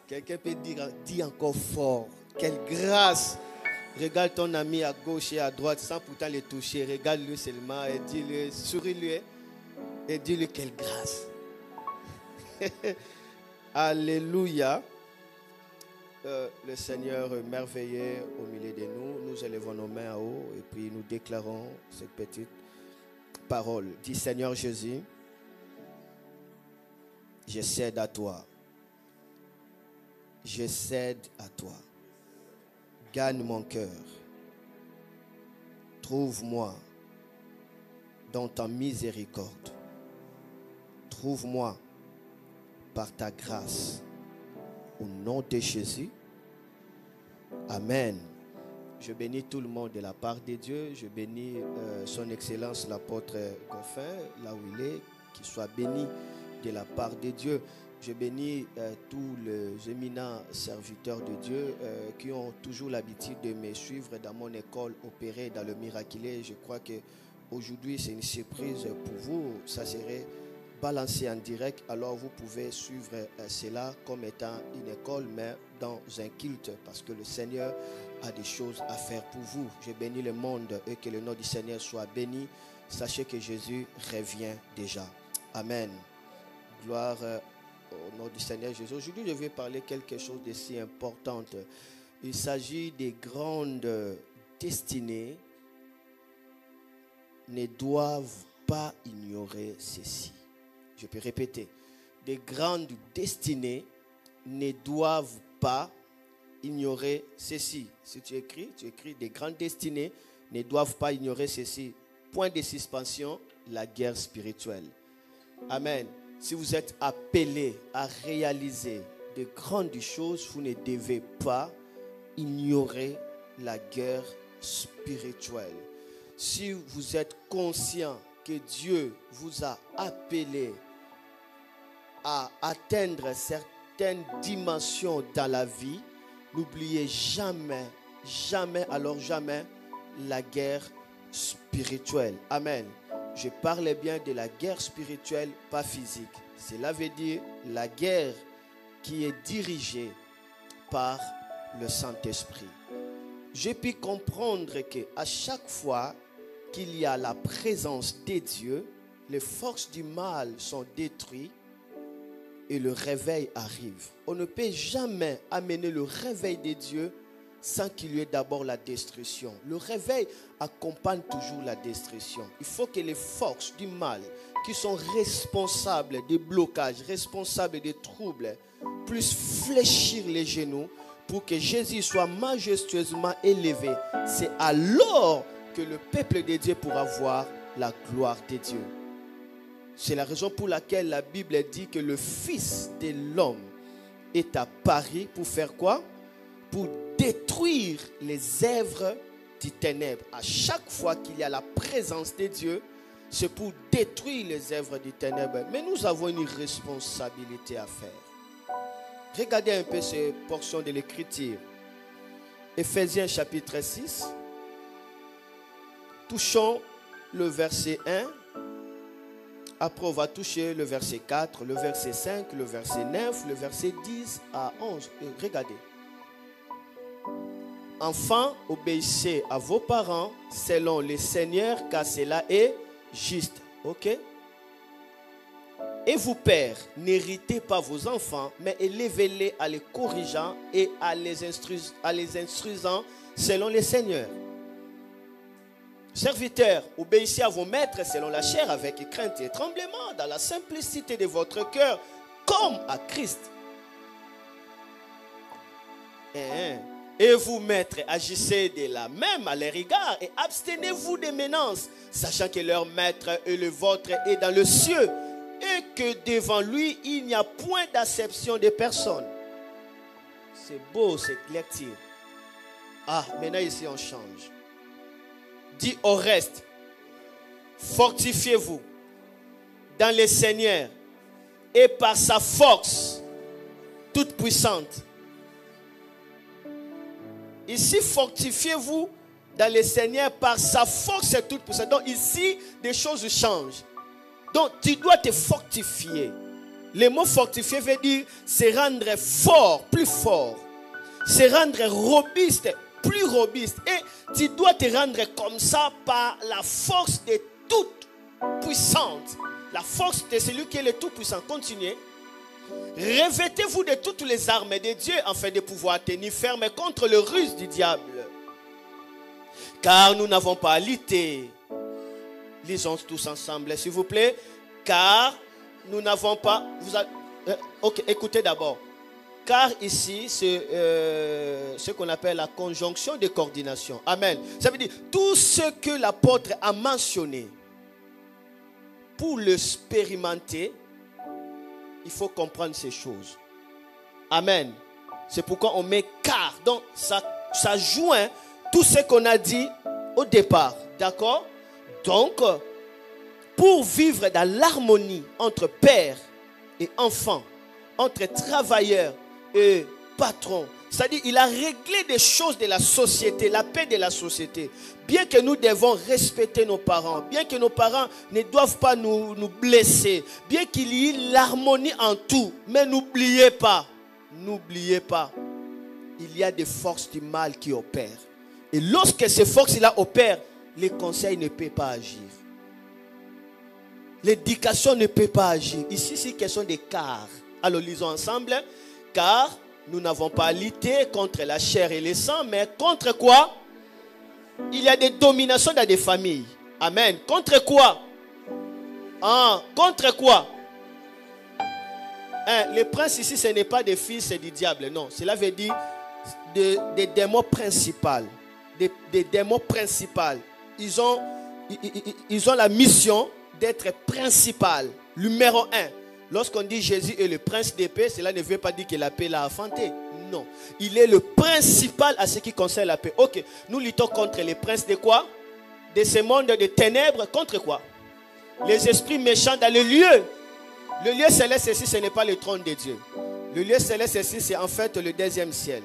Quelqu'un peut dire encore fort. Quelle grâce. Regarde ton ami à gauche et à droite sans pourtant le toucher. Regarde-le seulement et dis-lui, souris-lui et dis-lui quelle grâce. Alléluia. Le Seigneur merveilleux au milieu de nous. Nous élevons nos mains en haut et puis nous déclarons cette petite parole. Dis Seigneur Jésus, je cède à toi. Je cède à toi. Gagne mon cœur. Trouve-moi dans ta miséricorde. Trouve-moi par ta grâce. Au nom de Jésus. Amen. Je bénis tout le monde de la part de Dieu. Je bénis son Excellence l'apôtre Goffin, là où il est. Qu'il soit béni de la part de Dieu. Je bénis tous les éminents serviteurs de Dieu qui ont toujours l'habitude de me suivre dans mon école opérée dans le miraculé. Je crois qu'aujourd'hui, c'est une surprise pour vous. Ça serait balancé en direct. Alors, vous pouvez suivre cela comme étant une école, mais dans un culte, parce que le Seigneur a des choses à faire pour vous. Je bénis le monde et que le nom du Seigneur soit béni. Sachez que Jésus revient déjà. Amen. Gloire au nom du Seigneur Jésus. Aujourd'hui, je vais parler quelque chose de si important. Il s'agit des grandes destinées ne doivent pas ignorer ceci. Je peux répéter. Des grandes destinées ne doivent pas ignorer ceci. Si tu écris des grandes destinées ne doivent pas ignorer ceci. Point de suspension, la guerre spirituelle. Amen. Si vous êtes appelé à réaliser de grandes choses, vous ne devez pas ignorer la guerre spirituelle. Si vous êtes conscient que Dieu vous a appelé à atteindre certaines dimensions dans la vie, n'oubliez jamais, jamais, alors jamais la guerre spirituelle. Amen. Je parle bien de la guerre spirituelle, pas physique. Cela veut dire la guerre qui est dirigée par le Saint-Esprit. J'ai pu comprendre qu'à chaque fois qu'il y a la présence de Dieu, les forces du mal sont détruites et le réveil arrive. On ne peut jamais amener le réveil de Dieu sans qu'il y ait d'abord la destruction. Le réveil accompagne toujours la destruction. Il faut que les forces du mal qui sont responsables des blocages, responsables des troubles, puissent fléchir les genoux pour que Jésus soit majestueusement élevé. C'est alors que le peuple de Dieu pourra voir la gloire de Dieu. C'est la raison pour laquelle la Bible dit que le Fils de l'homme est apparu pour faire quoi? Pour détruire les œuvres du ténèbre. À chaque fois qu'il y a la présence de Dieu, c'est pour détruire les œuvres du ténèbre. Mais nous avons une responsabilité à faire. Regardez un peu ces portions de l'Écriture. Éphésiens chapitre 6. Touchons le verset 1. Après, on va toucher le verset 4, le verset 5, le verset 9, le verset 10 à 11. Regardez. Enfants, obéissez à vos parents selon le Seigneur, car cela est juste. Ok? Et vous, pères, n'héritez pas vos enfants, mais élevez-les à les corrigeant et à les instruisant selon le Seigneur. Serviteurs, obéissez à vos maîtres selon la chair, avec crainte et tremblement, dans la simplicité de votre cœur, comme à Christ. Et vous, maîtres, agissez de la même à leur égard et abstenez-vous des menaces, sachant que leur maître et le vôtre est dans le cieux et que devant lui, il n'y a point d'acception de personne. C'est beau cette lecture. Ah, maintenant ici on change. Dit au reste, fortifiez-vous dans le Seigneur et par sa force toute puissante. Ici, fortifiez-vous dans le Seigneur par sa force toute puissante. Donc ici, des choses changent. Donc tu dois te fortifier. Le mot fortifier veut dire se rendre fort, plus fort. Se rendre robuste, plus robuste. Et tu dois te rendre comme ça par la force de toute puissante. La force de celui qui est le tout puissant. Continuez. Revêtez-vous de toutes les armes de Dieu afin de pouvoir tenir ferme contre le ruse du diable. Car nous n'avons pas à lutter. Lisons tous ensemble, s'il vous plaît. Car nous n'avons pas... Ok, écoutez d'abord. Car ici, c'est ce qu'on appelle la conjonction de coordination. Amen. Ça veut dire tout ce que l'apôtre a mentionné. Pour l'expérimenter, il faut comprendre ces choses. Amen. C'est pourquoi on met car. Donc, ça joint tout ce qu'on a dit au départ. D'accord? Donc, pour vivre dans l'harmonie entre père et enfant, entre travailleurs et patrons, c'est-à-dire il a réglé des choses de la société, la paix de la société. Bien que nous devons respecter nos parents, bien que nos parents ne doivent pas nous blesser, bien qu'il y ait l'harmonie en tout, mais n'oubliez pas, il y a des forces du mal qui opèrent. Et lorsque ces forces-là opèrent, les conseils ne peuvent pas agir. L'éducation ne peut pas agir. Ici, c'est une question de car. Alors, lisons ensemble. Car nous n'avons pas lutté contre la chair et le sang, mais contre quoi? Il y a des dominations dans des familles. Amen. Contre quoi? Contre quoi? Les princes ici, ce n'est pas des fils du diable. Non, cela veut dire des démons principaux. Des démons principaux. Ils ont la mission d'être principal. Numéro 1. Lorsqu'on dit Jésus est le prince des paix, cela ne veut pas dire que la paix l'a enfanté. Non. Il est le principal à ce qui concerne la paix. Ok. Nous luttons contre les princes de quoi? De ce monde de ténèbres. Contre quoi? Les esprits méchants dans le lieu. Le lieu céleste ici, ce n'est pas le trône de Dieu. Le lieu céleste ici, c'est en fait le deuxième ciel.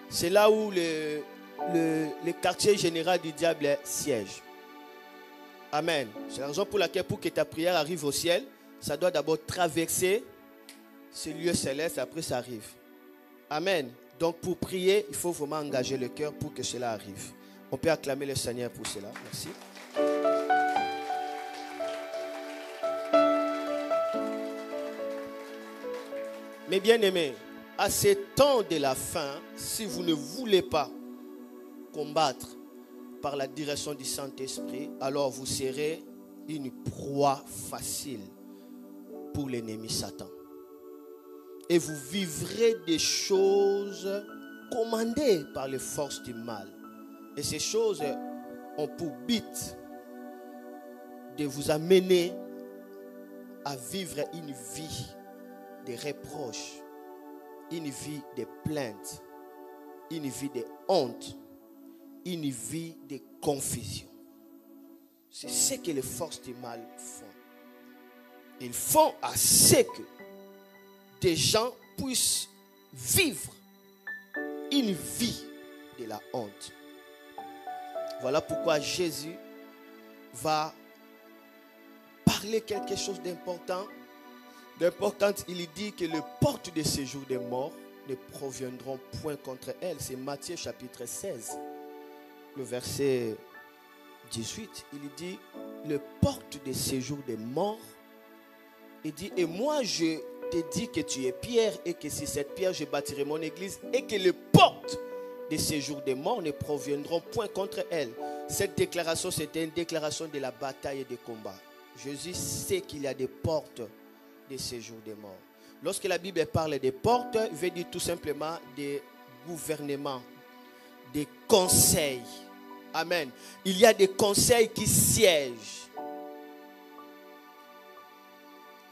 C'est là où le quartier général du diable siège. Amen. C'est la raison pour laquelle pour que ta prière arrive au ciel, ça doit d'abord traverser ce lieu céleste, après ça arrive. Amen. Donc pour prier, il faut vraiment engager le cœur pour que cela arrive. On peut acclamer le Seigneur pour cela. Merci. Mes bien-aimés, à ce temps de la fin, si vous ne voulez pas combattre par la direction du Saint-Esprit, alors vous serez une proie facile pour l'ennemi Satan. Et vous vivrez des choses commandées par les forces du mal. Et ces choses ont pour but de vous amener à vivre une vie de reproches, une vie de plaintes, une vie de honte, une vie de confusion. C'est ce que les forces du mal font. Ils font à ce que des gens puissent vivre une vie de la honte. Voilà pourquoi Jésus va parler quelque chose d'important. Il dit que les portes de séjour des morts ne proviendront point contre elle. C'est Matthieu chapitre 16, le verset 18. Il dit, les portes de séjour des morts. Il dit, et moi je te dis que tu es pierre et que sur cette pierre je bâtirai mon église et que les portes de séjour des morts ne proviendront point contre elle. Cette déclaration, c'était une déclaration de la bataille et des combats. Jésus sait qu'il y a des portes de séjour des morts. Lorsque la Bible parle des portes, il veut dire tout simplement des gouvernements, des conseils. Amen. Il y a des conseils qui siègent.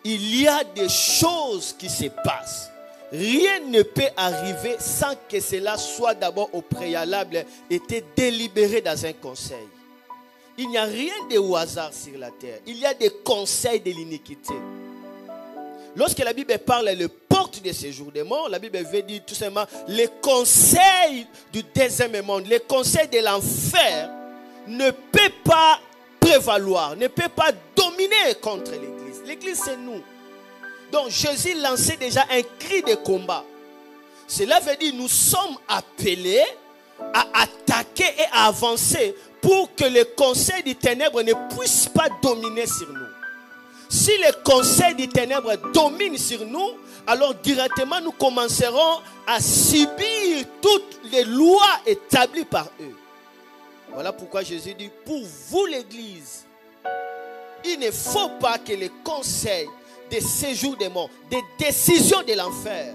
Il y a des choses qui se passent. Rien ne peut arriver sans que cela soit d'abord au préalable été délibéré dans un conseil. Il n'y a rien de au hasard sur la terre. Il y a des conseils de l'iniquité. Lorsque la Bible parle de porte de séjour des morts, la Bible veut dire tout simplement les conseils du deuxième monde, les conseils de l'enfer ne peut pas prévaloir, ne peut pas dominer contre l'Église. L'Église, c'est nous. Donc Jésus lançait déjà un cri de combat. Cela veut dire nous sommes appelés à attaquer et à avancer pour que le conseil des ténèbres ne puisse pas dominer sur nous. Si le conseil des ténèbres domine sur nous, alors directement nous commencerons à subir toutes les lois établies par eux. Voilà pourquoi Jésus dit, pour vous l'Église, il ne faut pas que les conseils des séjours des morts, des décisions de l'enfer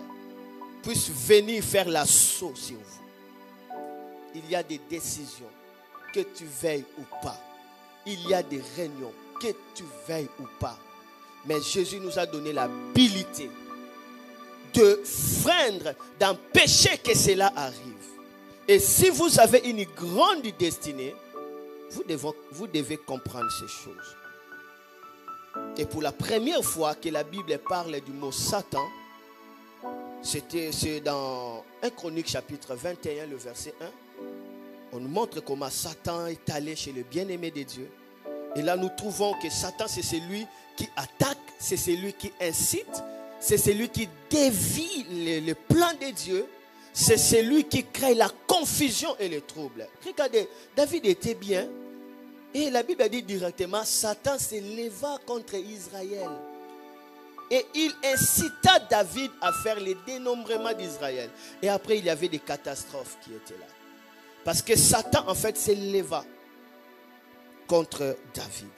puissent venir faire l'assaut sur vous. Il y a des décisions, que tu veilles ou pas. Il y a des réunions, que tu veilles ou pas. Mais Jésus nous a donné l'habilité de freindre, d'empêcher que cela arrive. Et si vous avez une grande destinée, vous devez comprendre ces choses. Et pour la première fois que la Bible parle du mot Satan, c'est dans 1 Chronique chapitre 21, le verset 1. On nous montre comment Satan est allé chez le bien-aimé de Dieu. Et là, nous trouvons que Satan, c'est celui qui attaque, c'est celui qui incite, c'est celui qui dévie le plan de Dieu, c'est celui qui crée la confusion et le trouble. Regardez, David était bien, et la Bible dit directement, Satan s'éleva contre Israël. Et il incita David à faire le dénombrement d'Israël. Et après, il y avait des catastrophes qui étaient là. Parce que Satan, en fait, s'éleva contre David.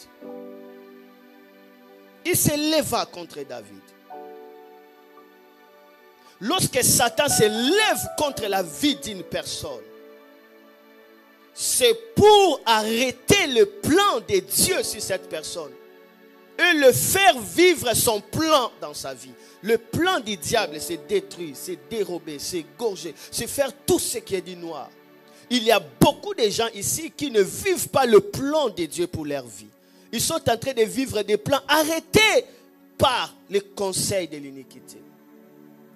Il s'éleva contre David. Lorsque Satan s'élève contre la vie d'une personne, c'est pour arrêter le plan de Dieu sur cette personne et le faire vivre son plan dans sa vie. Le plan du diable, c'est détruire, c'est dérober, c'est gorger, c'est faire tout ce qui est du noir. Il y a beaucoup de gens ici qui ne vivent pas le plan de Dieu pour leur vie. Ils sont en train de vivre des plans arrêtés par les conseils de l'iniquité.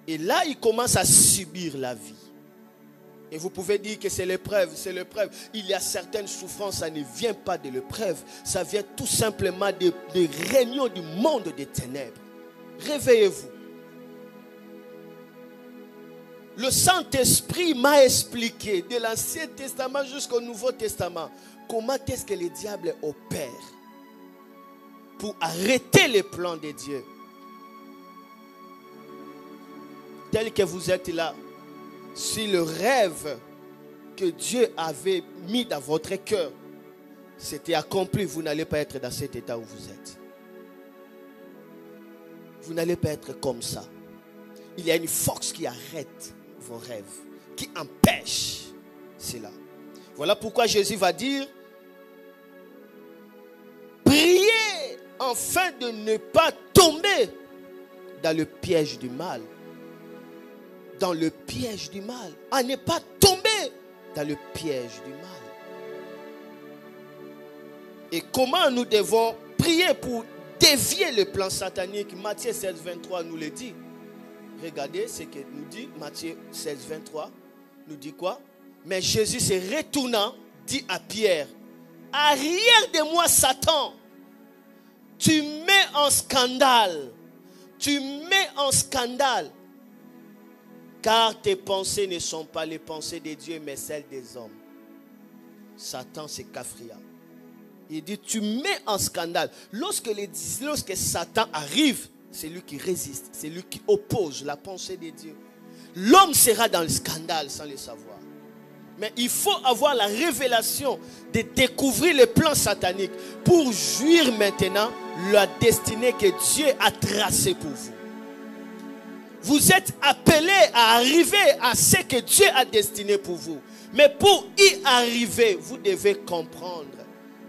Et là, ils commencent à subir la vie. Et vous pouvez dire que c'est l'épreuve, c'est l'épreuve. Il y a certaines souffrances, ça ne vient pas de l'épreuve. Ça vient tout simplement des réunions du monde des ténèbres. Réveillez-vous. Le Saint-Esprit m'a expliqué de l'Ancien Testament jusqu'au Nouveau Testament comment est-ce que le diable opère pour arrêter les plans de Dieu. Tel que vous êtes là, si le rêve que Dieu avait mis dans votre cœur s'était accompli, vous n'allez pas être dans cet état où vous êtes. Vous n'allez pas être comme ça. Il y a une force qui arrête vos rêves, qui empêche cela. Voilà pourquoi Jésus va dire, priez afin de ne pas tomber dans le piège du mal. Dans le piège du mal. À ne pas tomber dans le piège du mal. Et comment nous devons prier pour dévier le plan satanique? Matthieu 16, 23 nous le dit. Regardez ce que nous dit Matthieu 16, 23. Nous dit quoi? Mais Jésus se retournant, dit à Pierre, arrière de moi Satan, tu mets en scandale. Tu mets en scandale. Car tes pensées ne sont pas les pensées de Dieu, mais celles des hommes. Satan, c'est Kafria. Il dit, tu mets en scandale. Lorsque Satan arrive, c'est lui qui résiste. C'est lui qui oppose la pensée de Dieu. L'homme sera dans le scandale sans le savoir. Mais il faut avoir la révélation de découvrir le plan satanique pour jouir maintenant la destinée que Dieu a tracée pour vous. Vous êtes appelés à arriver à ce que Dieu a destiné pour vous. Mais pour y arriver, vous devez comprendre.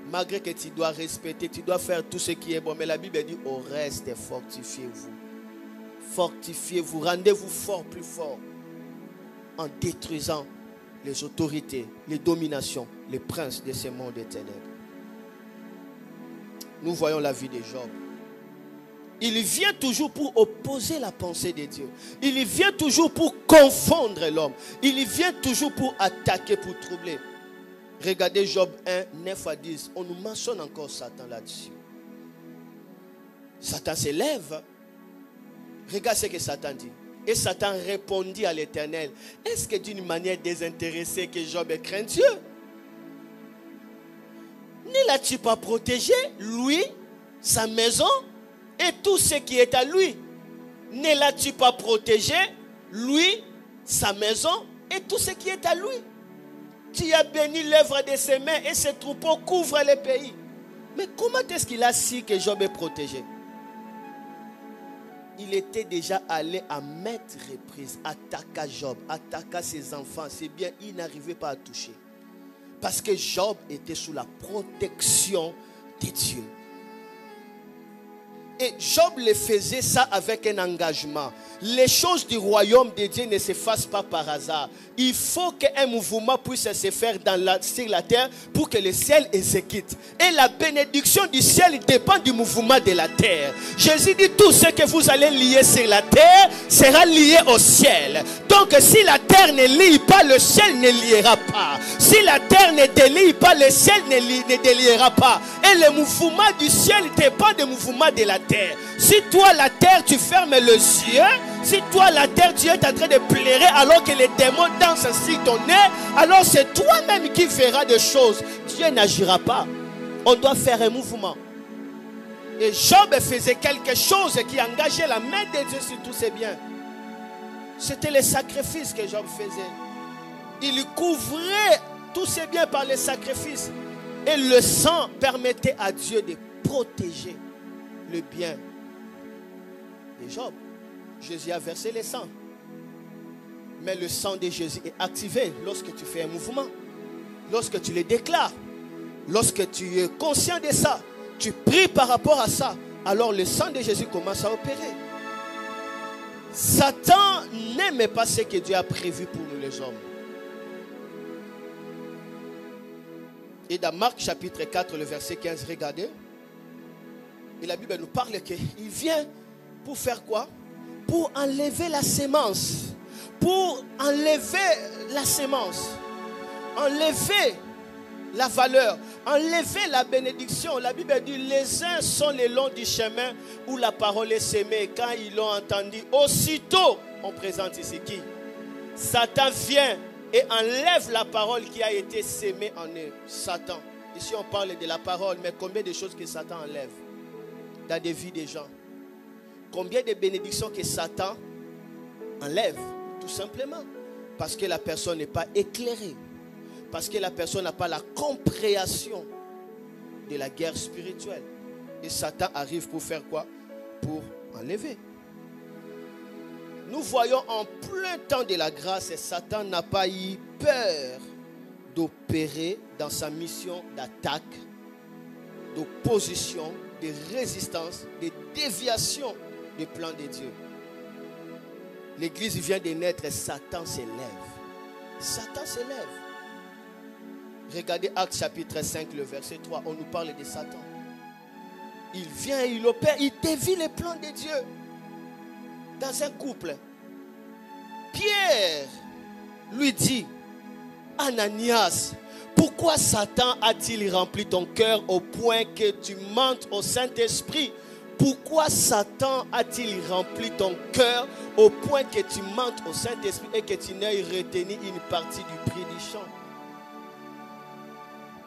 Malgré que tu dois respecter, tu dois faire tout ce qui est bon. Mais la Bible dit, au reste, fortifiez-vous. Fortifiez-vous, rendez-vous fort, plus fort. En détruisant les autorités, les dominations, les princes de ce monde des ténèbres. Nous voyons la vie de Job. Il vient toujours pour opposer la pensée de Dieu. Il vient toujours pour confondre l'homme. Il vient toujours pour attaquer, pour troubler. Regardez Job 1, 9 à 10. On nous mentionne encore Satan là-dessus. Satan s'élève Regarde ce que Satan dit. Et Satan répondit à l'Éternel: est-ce que d'une manière désintéressée que Job craint Dieu? Ne l'as-tu pas protégé, lui, sa maison et tout ce qui est à lui? Ne l'as-tu pas protégé, lui, sa maison et tout ce qui est à lui? Tu as béni l'œuvre de ses mains et ses troupeaux couvrent les pays. Mais comment est-ce qu'il a su que Job est protégé? Il était déjà allé à maintes reprises, attaqua Job, attaqua ses enfants. C'est bien, il n'arrivait pas à toucher. Parce que Job était sous la protection de Dieu. Et Job le faisait ça avec un engagement. Les choses du royaume de Dieu ne se fassent pas par hasard. Il faut qu'un mouvement puisse se faire sur la terre pour que le ciel exécute. Et la bénédiction du ciel dépend du mouvement de la terre. Jésus dit: tout ce que vous allez lier sur la terre sera lié au ciel. Donc si la terre ne lie pas, le ciel ne liera pas. Si la terre ne délie pas, le ciel ne déliera pas. Et le mouvement du ciel dépend du mouvement de la terre. Si toi la terre tu fermes les yeux, si toi la terre tu es en train de pleurer alors que les démons dansent sur ton nez, alors c'est toi-même qui feras des choses. Dieu n'agira pas. On doit faire un mouvement. Et Job faisait quelque chose qui engageait la main de Dieu sur tous ses biens. C'était les sacrifices que Job faisait. Il couvrait tous ses biens par les sacrifices. Et le sang permettait à Dieu de protéger le bien de Job. Jésus a versé le sang. Mais le sang de Jésus est activé lorsque tu fais un mouvement. Lorsque tu le déclares. Lorsque tu es conscient de ça. Tu pries par rapport à ça. Alors le sang de Jésus commence à opérer. Satan n'aime pas ce que Dieu a prévu pour nous les hommes. Et dans Marc chapitre 4, le verset 15, regardez. Et la Bible nous parle qu'il vient pour faire quoi? Pour enlever la sémence. Pour enlever la sémence. Enlever la valeur. Enlever la bénédiction. La Bible dit: les uns sont le long du chemin où la parole est sémée. Quand ils l'ont entendu, aussitôt, on présente ici qui? Satan vient et enlève la parole qui a été sémée en eux. Satan. Ici on parle de la parole, mais combien de choses que Satan enlève dans des vies des gens? Combien de bénédictions que Satan enlève? Tout simplement parce que la personne n'est pas éclairée. Parce que la personne n'a pas la compréhension de la guerre spirituelle. Et Satan arrive pour faire quoi? Pour enlever. Nous voyons en plein temps de la grâce, et Satan n'a pas eu peur d'opérer dans sa mission d'attaque, d'opposition, de résistance, de déviation du plan de Dieu. L'église vient de naître et Satan s'élève. Satan s'élève. Regardez Actes chapitre 5, le verset 3, on nous parle de Satan. Il vient, il opère, il dévie les plans de Dieu. Dans un couple, Pierre lui dit: Ananias, pourquoi Satan a-t-il rempli ton cœur au point que tu mentes au Saint-Esprit? Pourquoi Satan a-t-il rempli ton cœur au point que tu mentes au Saint-Esprit et que tu n'aies retenu une partie du prix du champ?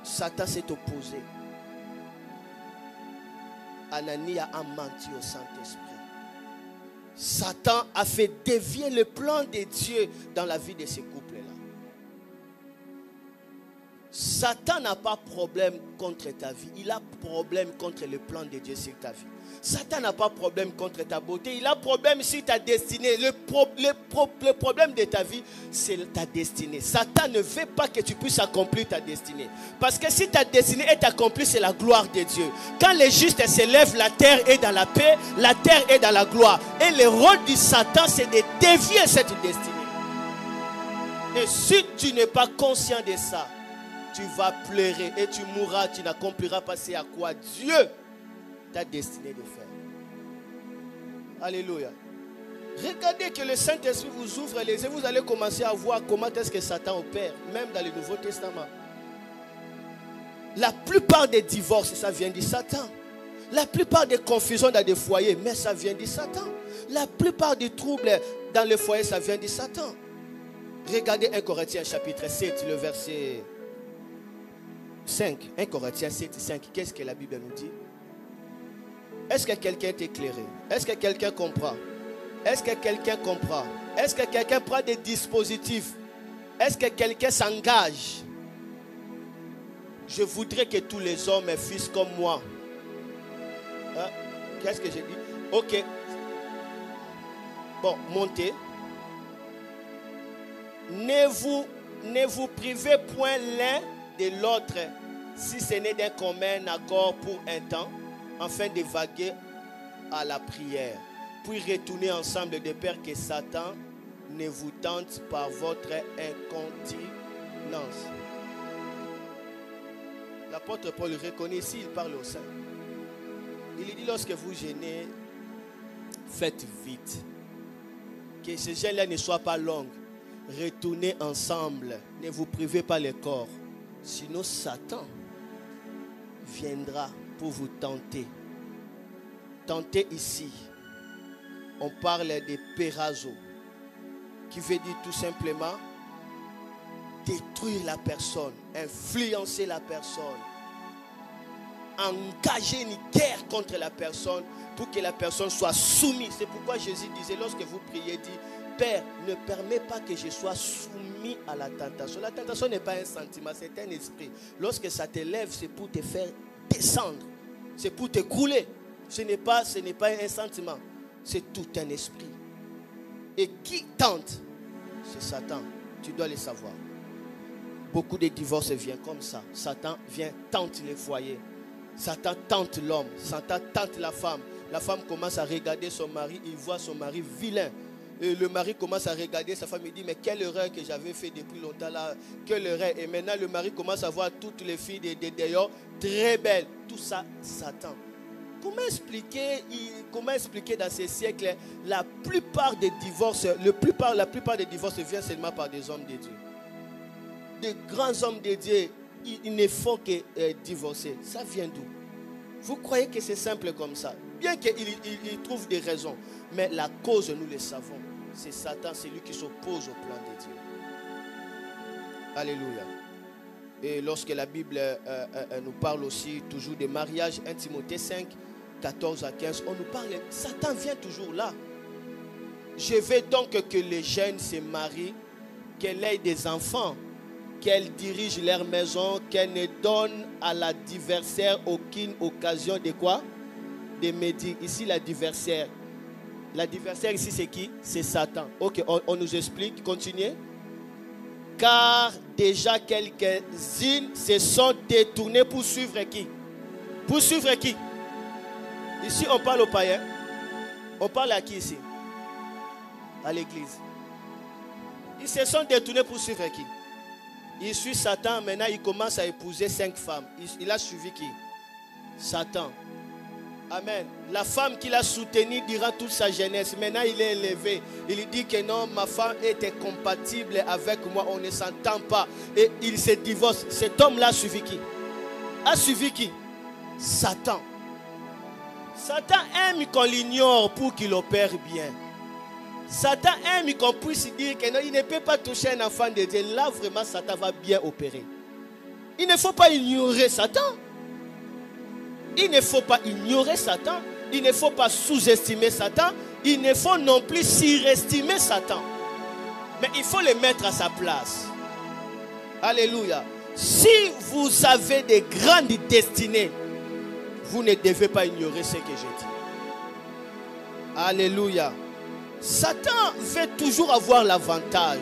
Satan s'est opposé. Ananias a menti au Saint-Esprit. Satan a fait dévier le plan de Dieu dans la vie de ces couples-là. Satan n'a pas de problème contre ta vie. Il a problème contre le plan de Dieu sur ta vie. Satan n'a pas de problème contre ta beauté. Il a problème sur ta destinée. Le problème de ta vie, c'est ta destinée. Satan ne veut pas que tu puisses accomplir ta destinée. Parce que si ta destinée est accomplie, c'est la gloire de Dieu. Quand les justes s'élèvent, la terre est dans la paix, la terre est dans la gloire. Et le rôle du Satan, c'est de dévier cette destinée. Et si tu n'es pas conscient de ça, tu vas pleurer et tu mourras, tu n'accompliras pas ce à quoi Dieu t'a destiné de faire. Alléluia. Regardez que le Saint-Esprit vous ouvre les yeux, vous allez commencer à voir comment est-ce que Satan opère, même dans le Nouveau Testament. La plupart des divorces, ça vient du Satan. La plupart des confusions dans des foyers, mais ça vient du Satan. La plupart des troubles dans le foyer, ça vient de Satan. Regardez 1 Corinthiens chapitre 7, le verset 5. 1 Corinthiens 7, 5. Qu'est-ce que la Bible nous dit? Est-ce que quelqu'un est éclairé? Est-ce que quelqu'un comprend? Est-ce que quelqu'un comprend? Est-ce que quelqu'un prend des dispositifs? Est-ce que quelqu'un s'engage? Je voudrais que tous les hommes et fils comme moi. Hein? Qu'est-ce que j'ai dit? Ok. Bon, montez. Ne vous privez point l'un de l'autre, si ce n'est d'un commun accord pour un temps, afin de vaguer à la prière, puis retourner ensemble de peur que Satan ne vous tente par votre incontinence. L'apôtre Paul reconnaît ici, il parle au sein. Il dit, lorsque vous gênez, faites vite. Que ce gêne-là ne soit pas long. Retournez ensemble. Ne vous privez pas le corps. Sinon, Satan viendra pour vous tenter. Tenter ici. On parle de pérazo, qui veut dire tout simplement détruire la personne, influencer la personne, engager une guerre contre la personne pour que la personne soit soumise. C'est pourquoi Jésus disait, lorsque vous priez, dit, Père, ne permets pas que je sois soumis à la tentation. La tentation n'est pas un sentiment, c'est un esprit. Lorsque ça t'élève, c'est pour te faire descendre. C'est pour te couler. Ce n'est pas un sentiment. C'est tout un esprit. Et qui tente? C'est Satan. Tu dois le savoir. Beaucoup de divorces viennent comme ça. Satan vient tente les foyers. Satan tente l'homme. Satan tente la femme. La femme commence à regarder son mari. Il voit son mari vilain. Et le mari commence à regarder sa femme. Il dit, mais quelle erreur que j'avais fait depuis longtemps là. Quelle erreur. Et maintenant le mari commence à voir toutes les filles d'ailleurs très belles. Tout ça, Satan. Comment expliquer dans ces siècles la plupart des divorces, la plupart des divorces viennent seulement par des hommes de Dieu. Des grands hommes de Dieu, ils ne font que divorcer. Ça vient d'où? Vous croyez que c'est simple comme ça? Bien qu'ils trouvent des raisons, mais la cause, nous le savons. C'est Satan, c'est lui qui s'oppose au plan de Dieu. Alléluia. Et lorsque la Bible nous parle aussi toujours de mariage, 1 Timothée 5, 14 à 15, on nous parle, Satan vient toujours là. Je veux donc que les jeunes se marient, qu'elles aient des enfants, qu'elles dirigent leur maison, qu'elles ne donnent à l'adversaire aucune occasion de quoi? De médire. Ici, l'adversaire. L'adversaire ici, c'est qui? C'est Satan. Ok, on nous explique. Continuez. Car déjà quelques-unes se sont détournées pour suivre qui? Pour suivre qui? Ici, on parle aux païens. On parle à qui ici? À l'église. Ils se sont détournés pour suivre qui? Il suit Satan. Maintenant, il commence à épouser 5 femmes. Il a suivi qui? Satan. Amen. La femme qu'il a soutenue durant toute sa jeunesse, maintenant il est élevé. Il dit que non, ma femme était compatible avec moi, on ne s'entend pas. Et il se divorce. Cet homme-là a suivi qui? A suivi qui? Satan. Satan aime qu'on l'ignore pour qu'il opère bien. Satan aime qu'on puisse dire que non, il ne peut pas toucher un enfant de Dieu. Là, vraiment, Satan va bien opérer. Il ne faut pas ignorer Satan. Il ne faut pas ignorer Satan. Il ne faut pas sous-estimer Satan. Il ne faut non plus surestimer Satan. Mais il faut le mettre à sa place. Alléluia. Si vous avez des grandes destinées, vous ne devez pas ignorer ce que j'ai dit. Alléluia. Satan veut toujours avoir l'avantage.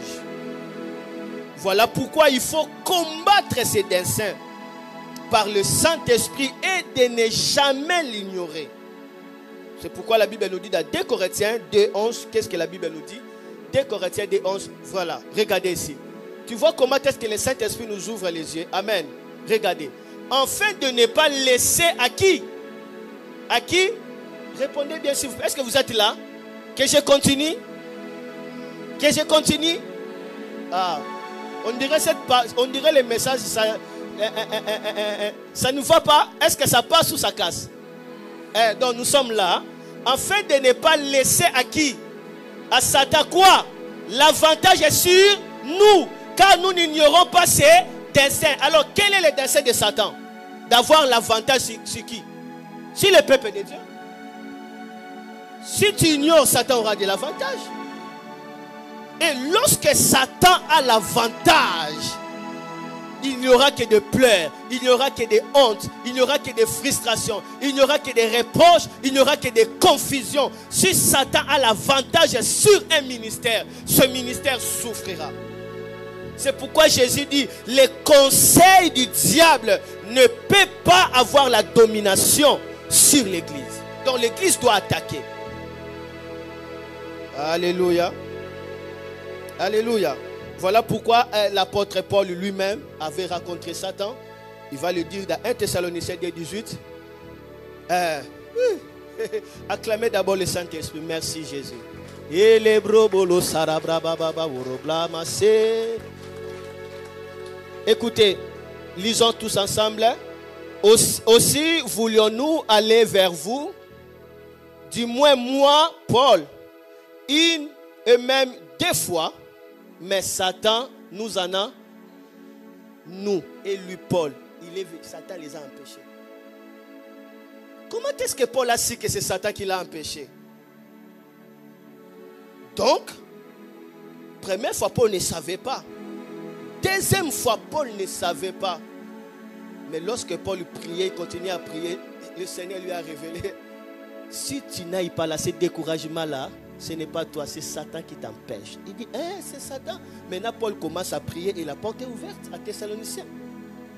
Voilà pourquoi il faut combattre ces desseins par le Saint-Esprit et de ne jamais l'ignorer. C'est pourquoi la Bible nous dit dans 2 Corinthiens 2:11, qu'est-ce que la Bible nous dit? 2 Corinthiens 2:11, voilà, regardez ici. Tu vois comment est-ce que le Saint-Esprit nous ouvre les yeux? Amen. Regardez. Afin de ne pas laisser à qui? À qui? Répondez bien s'il vous plaît. Est-ce que vous êtes là? Que je continue? Que je continue? Ah, on dirait les messages, ça ne nous va pas. Est-ce que ça passe ou ça casse? Donc nous sommes là. Afin de ne pas laisser à qui? À Satan quoi? L'avantage est sur nous, car nous n'ignorons pas ses desseins. Alors, quel est le dessein de Satan? D'avoir l'avantage sur qui? Sur le peuple de Dieu. Si tu ignores, Satan aura de l'avantage. Et lorsque Satan a l'avantage, il n'y aura que de pleurs, il n'y aura que de honte, il n'y aura que de frustration, il n'y aura que de reproches, il n'y aura que de confusion. Si Satan a l'avantage sur un ministère, ce ministère souffrira. C'est pourquoi Jésus dit, les conseils du diable ne peuvent pas avoir la domination sur l'église. Donc l'église doit attaquer. Alléluia. Alléluia. Voilà pourquoi l'apôtre Paul lui-même avait rencontré Satan. Il va le dire dans 1 Thessaloniciens 2:18. Acclamez d'abord le Saint-Esprit. Merci Jésus. Écoutez, lisons tous ensemble. Aussi voulions-nous aller vers vous, du moins moi, Paul, une et même deux fois, mais Satan nous en a, nous, et lui Paul, Satan les a empêchés. Comment est-ce que Paul a su que c'est Satan qui l'a empêché? Donc, première fois, Paul ne savait pas. Deuxième fois, Paul ne savait pas. Mais lorsque Paul priait, il continuait à prier, le Seigneur lui a révélé, si tu n'ailles pas là, ce découragement-là, ce n'est pas toi, c'est Satan qui t'empêche. Il dit, c'est Satan. Maintenant, Paul commence à prier et la porte est ouverte à Thessaloniciens.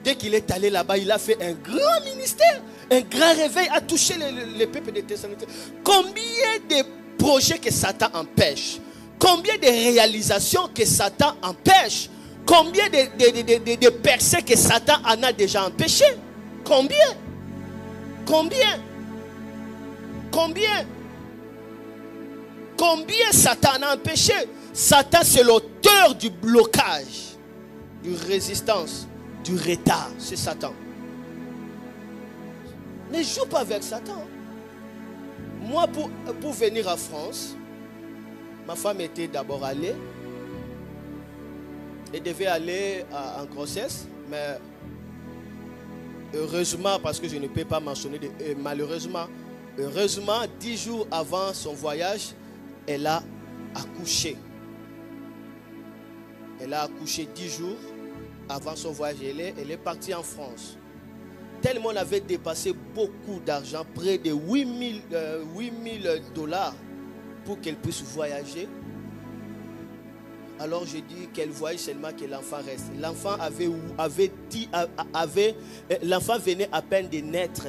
Dès qu'il est allé là-bas, il a fait un grand ministère, un grand réveil, a touché les peuples de Thessaloniciens. Combien de projets que Satan empêche? Combien de réalisations que Satan empêche? Combien de percées que Satan en a déjà empêché? Combien? Combien? Combien? Combien Satan a empêché? Satan, c'est l'auteur du blocage, du résistance, du retard. C'est Satan. Ne joue pas avec Satan. Moi, pour venir en France, ma femme était d'abord allée. Elle devait aller en grossesse, mais heureusement, parce que je ne peux pas mentionner, malheureusement, heureusement, 10 jours avant son voyage, elle a accouché. Elle a accouché 10 jours avant son voyage. Elle est partie en France. Tellement on avait dépassé beaucoup d'argent, près de 8 000 dollars pour qu'elle puisse voyager. Alors je dis qu'elle voyait seulement que l'enfant reste. L'enfant l'enfant venait à peine de naître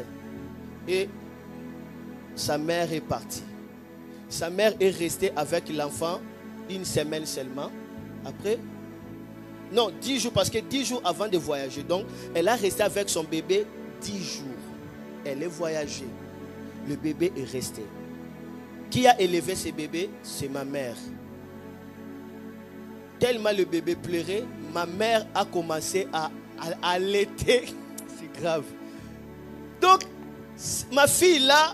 et sa mère est partie. Sa mère est restée avec l'enfant une semaine seulement. Après, non, 10 jours, parce que 10 jours avant de voyager. Donc, elle a resté avec son bébé 10 jours. Elle est voyagée. Le bébé est resté. Qui a élevé ce bébé? C'est ma mère. Tellement le bébé pleurait, ma mère a commencé à allaiter. C'est grave. Donc, ma fille là,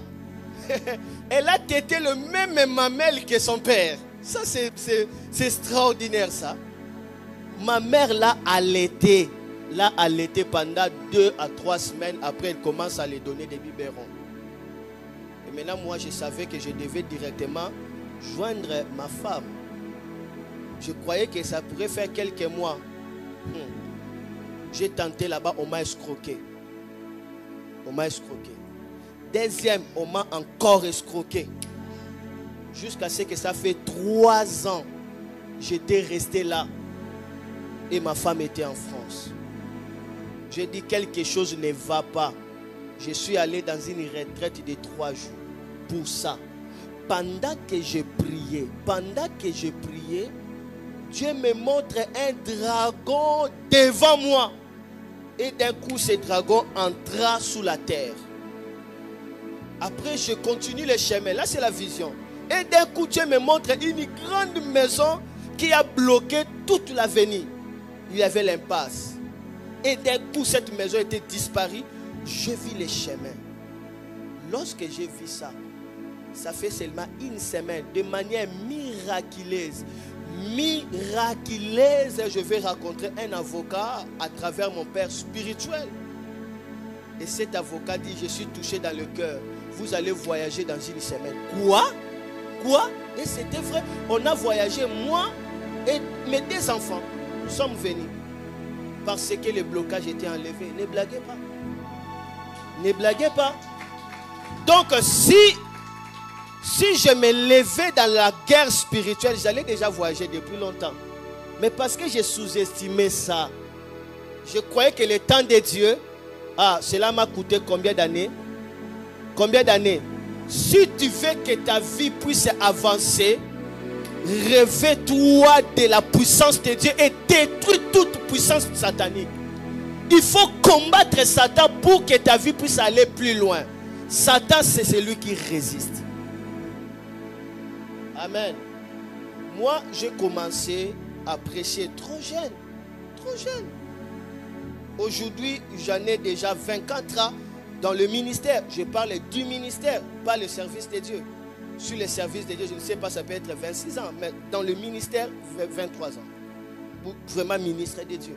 elle a tété le même mamelle que son père. Ça, c'est extraordinaire, ça. Ma mère l'a allaité. L'a allaité pendant 2 à 3 semaines. Après, elle commence à lui donner des biberons. Et maintenant, moi, je savais que je devais directement joindre ma femme. Je croyais que ça pourrait faire quelques mois. J'ai tenté là-bas, on m'a escroqué. On m'a escroqué. Deuxième, on m'a encore escroqué. Jusqu'à ce que ça fait 3 ans. J'étais resté là. Et ma femme était en France. J'ai dit quelque chose ne va pas. Je suis allé dans une retraite de 3 jours. Pour ça. Pendant que je priais, Dieu me montre un dragon devant moi. Et d'un coup, ce dragon entra sous la terre. Après, je continue le chemin. Là, c'est la vision. Et d'un coup, Dieu me montre une grande maison qui a bloqué toute l'avenue. Il y avait l'impasse. Et d'un coup, cette maison était disparue. Je vis les chemins. Lorsque j'ai vu ça, Ça fait seulement une semaine, de manière miraculeuse. Miraculeuse, je vais rencontrer un avocat à travers mon père spirituel. Et cet avocat dit, je suis touché dans le cœur. Vous allez voyager dans une semaine. Quoi? Et c'était vrai. On a voyagé, moi et mes 2 enfants. Nous sommes venus. Parce que le blocage était enlevé. Ne blaguez pas. Ne blaguez pas. Donc si je me levais dans la guerre spirituelle, j'allais déjà voyager depuis longtemps. Mais parce que j'ai sous-estimé ça, je croyais que le temps de Dieu, cela m'a coûté combien d'années? Combien d'années? Si tu veux que ta vie puisse avancer, revêt-toi de la puissance de Dieu et détruis toute puissance satanique. Il faut combattre Satan pour que ta vie puisse aller plus loin. Satan, c'est celui qui résiste. Amen. Moi, j'ai commencé à prêcher trop jeune. Trop jeune. Aujourd'hui, j'en ai déjà 24 ans dans le ministère. Je parle du ministère, pas le service de Dieu. Sur le service de Dieu, je ne sais pas, ça peut être 26 ans. Mais dans le ministère, 23 ans. Pour vraiment ministre de Dieu.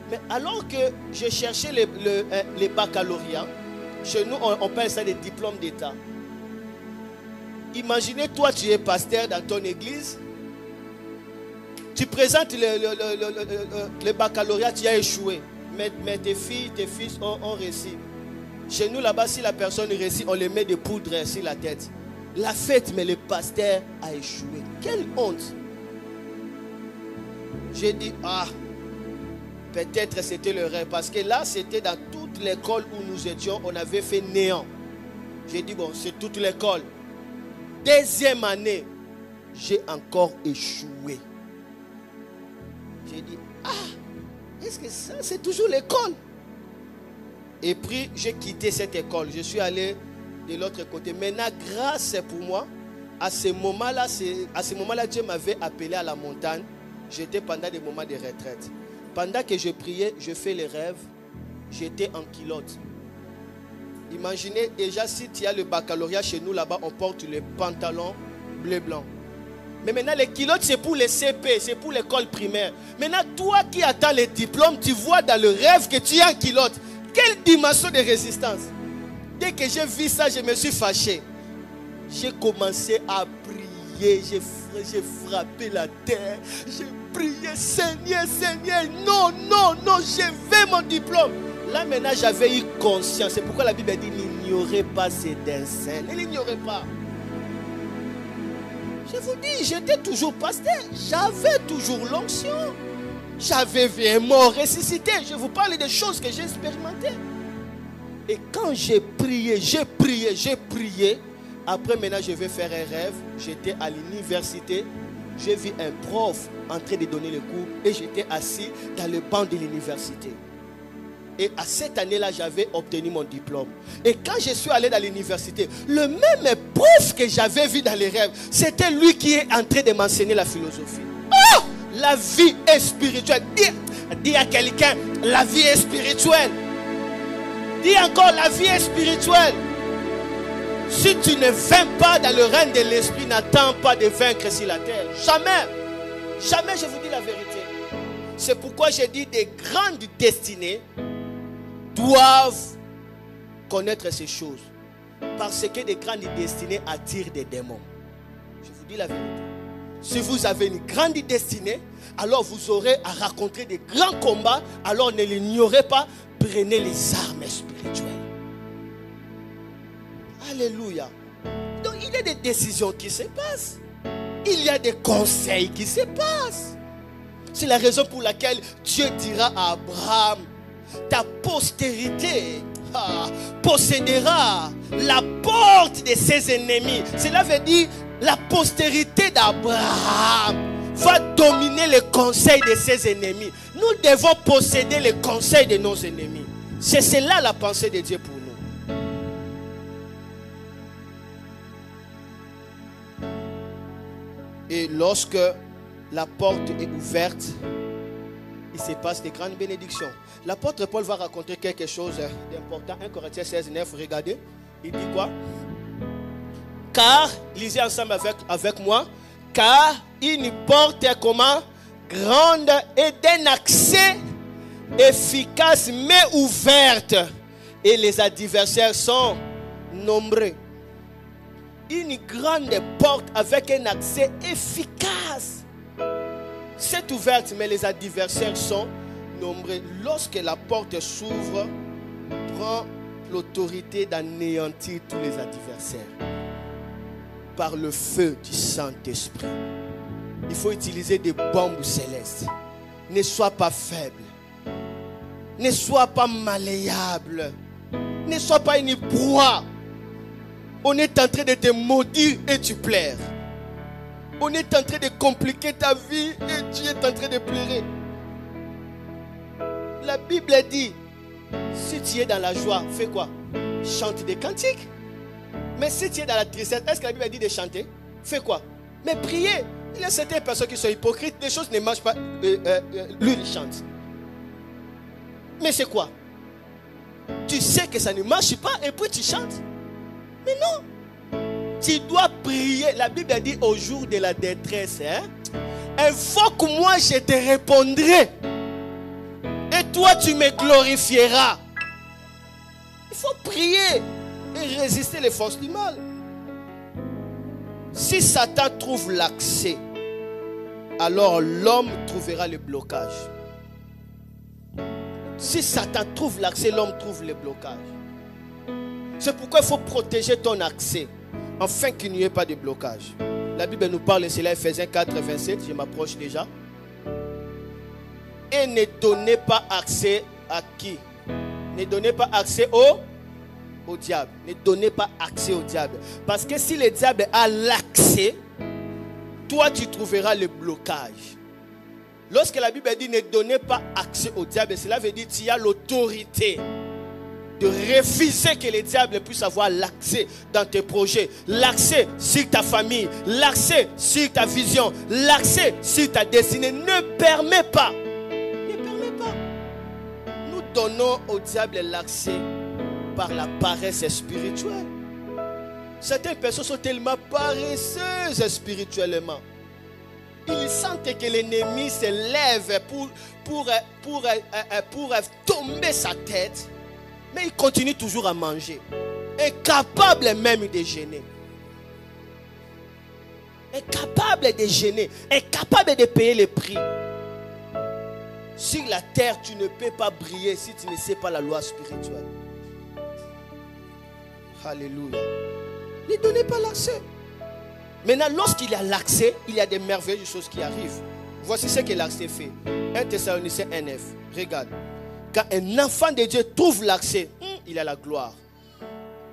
Mais alors que je cherchais les baccalauréats, chez nous, on appelle ça des diplômes d'État. Imaginez, toi, tu es pasteur dans ton église. Tu présentes le baccalauréat, tu as échoué. Mais tes filles, tes fils ont réussi. Chez nous, là-bas, si la personne réussit, on les met de poudre sur la tête. La fête, mais le pasteur a échoué. Quelle honte! J'ai dit, peut-être c'était le rêve. Parce que là, c'était dans toute l'école où nous étions, on avait fait néant. J'ai dit, bon, c'est toute l'école. 2e année, j'ai encore échoué. J'ai dit, est-ce que ça, c'est toujours l'école? Et puis, j'ai quitté cette école. Je suis allé de l'autre côté. Maintenant, grâce pour moi, à ce moment-là, Dieu m'avait appelé à la montagne. J'étais pendant des moments de retraite. Pendant que je priais, je fais les rêves. J'étais en culotte. Imaginez déjà si tu as le baccalauréat chez nous là-bas, on porte le pantalon bleu-blanc. Mais maintenant les culottes c'est pour les CP, c'est pour l'école primaire. Maintenant toi qui attends les diplômes, tu vois dans le rêve que tu es en culotte. Quelle dimension de résistance. Dès que j'ai vu ça, je me suis fâché. J'ai commencé à prier, j'ai frappé la terre. J'ai prié, Seigneur, non, je veux mon diplôme. Là maintenant j'avais eu conscience. C'est pourquoi la Bible dit n'ignorez pas ces desseins. Ne l'ignorez pas. Je vous dis, j'étais toujours pasteur. J'avais toujours l'onction. J'avais vu un mort ressuscité. Je vous parle des choses que j'ai expérimentées. Et quand j'ai prié. Après maintenant je vais faire un rêve. J'étais à l'université. J'ai vu un prof en train de donner le cours. Et j'étais assis dans le banc de l'université. Et à cette année-là, j'avais obtenu mon diplôme. Et quand je suis allé dans l'université, le même prof que j'avais vu dans les rêves, c'était lui qui est en train de m'enseigner la philosophie. Oh! La vie est spirituelle. Dis à quelqu'un, la vie est spirituelle. Dis encore, la vie est spirituelle. Si tu ne vins pas dans le règne de l'esprit, n'attends pas de vaincre sur la terre. Jamais. Jamais, je vous dis la vérité. C'est pourquoi j'ai dit des grandes destinées doivent connaître ces choses. Parce que des grandes destinées attirent des démons. Je vous dis la vérité. Si vous avez une grande destinée, alors vous aurez à rencontrer des grands combats. Alors ne l'ignorez pas. Prenez les armes spirituelles. Alléluia. Donc il y a des décisions qui se passent. Il y a des conseils qui se passent. C'est la raison pour laquelle Dieu dira à Abraham, ta postérité possédera la porte de ses ennemis. Cela veut dire la postérité d'Abraham va dominer le conseil de ses ennemis. Nous devons posséder le conseil de nos ennemis. C'est cela la pensée de Dieu pour nous. Et lorsque la porte est ouverte, il se passe des grandes bénédictions. L'apôtre Paul va raconter quelque chose d'important. 1 Corinthiens 16, 9, regardez. Il dit quoi? car, lisez ensemble avec moi, car une porte est comment? Grande et d'un accès efficace mais ouverte, et les adversaires sont nombreux. Une grande porte avec un accès efficace. C'est ouverte, mais les adversaires sont nombreux. Lorsque la porte s'ouvre, prend l'autorité d'anéantir tous les adversaires par le feu du Saint-Esprit. Il faut utiliser des bombes célestes. Ne sois pas faible. Ne sois pas malléable. Ne sois pas une proie. On est en train de te maudire et tu pleures. On est en train de compliquer ta vie et tu es en train de pleurer. La Bible dit, si tu es dans la joie, fais quoi? Chante des cantiques. Mais si tu es dans la tristesse, est-ce que la Bible dit de chanter? Fais quoi? Mais prier. Il y a certaines personnes qui sont hypocrites, des choses ne marchent pas, lui il chante. Mais c'est quoi? Tu sais que ça ne marche pas et puis tu chantes. Mais non. Tu dois prier. La Bible dit au jour de la détresse, invoque-moi, je te répondrai. Et toi, tu me glorifieras. Il faut prier et résister les forces du mal. Si Satan trouve l'accès, alors l'homme trouvera le blocage. Si Satan trouve l'accès, l'homme trouve le blocage. C'est pourquoi il faut protéger ton accès, afin qu'il n'y ait pas de blocage. La Bible nous parle de cela, Ephésiens 4, 27, je m'approche déjà. Et ne donnez pas accès à qui? Ne donnez pas accès au diable. Ne donnez pas accès au diable. Parce que si le diable a l'accès, toi tu trouveras le blocage. Lorsque la Bible dit ne donnez pas accès au diable, cela veut dire que tu as l'autorité de refuser que le diable puisse avoir l'accès dans tes projets, l'accès sur ta famille, l'accès sur ta vision, l'accès sur ta destinée. Ne permets pas. Ne permets pas. Nous donnons au diable l'accès par la paresse spirituelle. Certaines personnes sont tellement paresseuses spirituellement. Ils sentent que l'ennemi se lève pour tomber sa tête, mais il continue toujours à manger. Incapable même de gêner. Incapable de gêner. Incapable de payer les prix. Sur la terre, tu ne peux pas briller si tu ne sais pas la loi spirituelle. Alléluia. Ne donnez pas l'accès. Maintenant, lorsqu'il y a l'accès, il y a des merveilleuses choses qui arrivent. Voici ce que l'accès fait. 1 Thessaloniciens 1:9. Regarde. Quand un enfant de Dieu trouve l'accès, il a la gloire.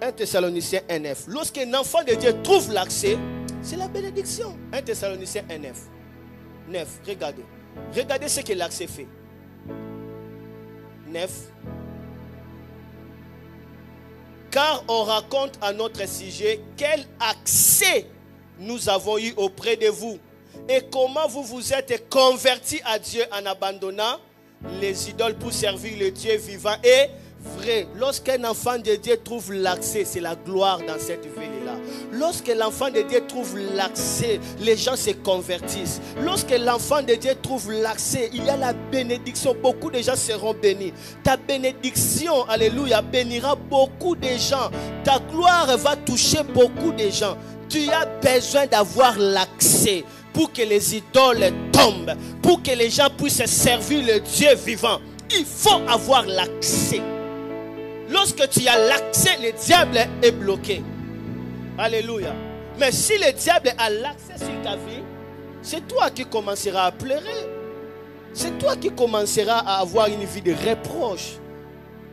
1 Thessaloniciens 1:9. Lorsqu'un enfant de Dieu trouve l'accès, c'est la bénédiction. 1 Thessaloniciens 1:9. 9. Regardez. Regardez ce que l'accès fait. 9. Car on raconte à notre sujet quel accès nous avons eu auprès de vous et comment vous vous êtes convertis à Dieu en abandonnant les idoles pour servir le Dieu vivant et vrai. Lorsqu'un enfant de Dieu trouve l'accès, c'est la gloire dans cette ville-là. Lorsque l'enfant de Dieu trouve l'accès, les gens se convertissent. Lorsque l'enfant de Dieu trouve l'accès, il y a la bénédiction. Beaucoup de gens seront bénis. Ta bénédiction, alléluia, bénira beaucoup de gens. Ta gloire va toucher beaucoup de gens. Tu as besoin d'avoir l'accès pour que les idoles tombent, pour que les gens puissent servir le Dieu vivant. Il faut avoir l'accès. Lorsque tu as l'accès, le diable est bloqué. Alléluia. Mais si le diable a l'accès sur ta vie, c'est toi qui commenceras à pleurer. C'est toi qui commenceras à avoir une vie de reproche.